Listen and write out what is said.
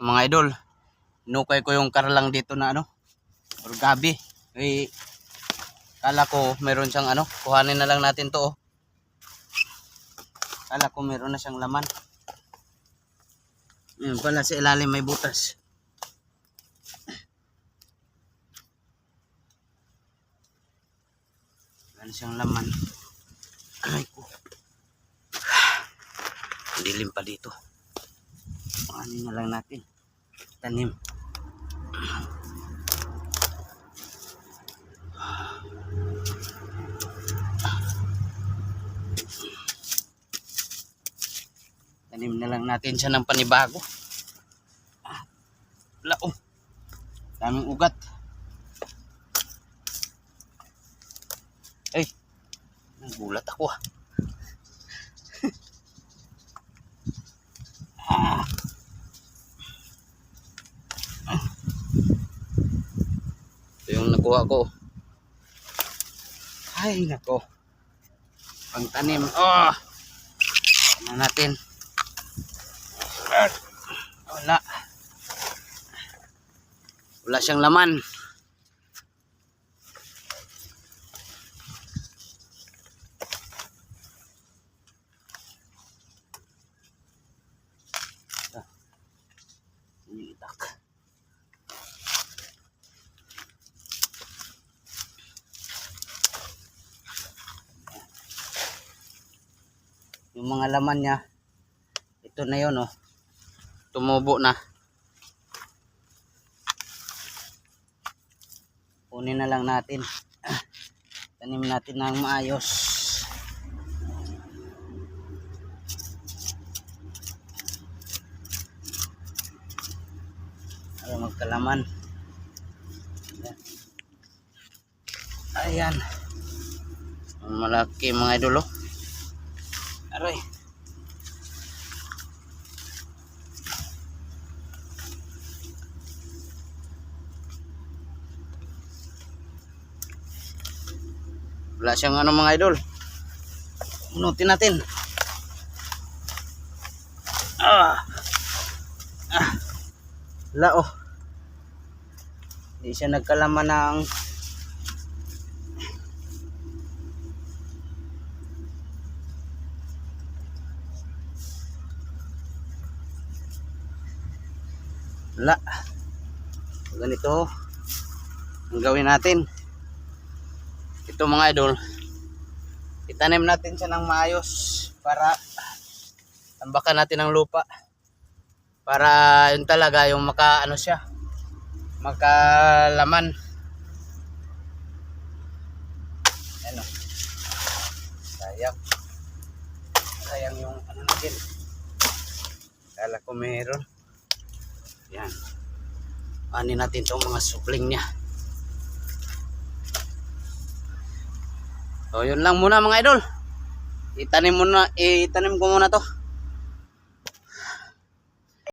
mga idol, nukay ko yung karalang dito na ano, or gabi. Eh, kala ko meron siyang ano, kuhanin na lang natin to oh. Kala ko meron na siyang laman. Pala sa ilalim may butas. Wala siyang laman. Aray ko. Dilim pa dito. Kuhanin na lang natin. Tanim. Tanim na lang natin siya ng panibago. Wala oh. Daming ugat. Ay. Nagulat ako ah. Ito yung nakuha ko. Ay nako. Pang tanim. Oh. Ano natin? Wala. Wala siyang laman. Itak. Yung mga laman niya, ito na yun oh. Tumubo na. Kunin na lang natin. Tanim natin ng maayos. Para magkalaman. Ayan. Malaki mga idol oh. Aray. Wala siyang ano mga idol. Unutin natin. Wala oh. Hindi siya nagkalaman ng wala. Ganito ang gawin natin. Ito mga idol, itanim natin siya ng maayos para tambakan natin ang lupa para yun talaga yung maka ano siya, makalaman. Ano, sayang yung ano natin. Kala ko meron. Yan, panin natin itong mga supling niya. So yun lang muna mga idol. Itanim ko muna to.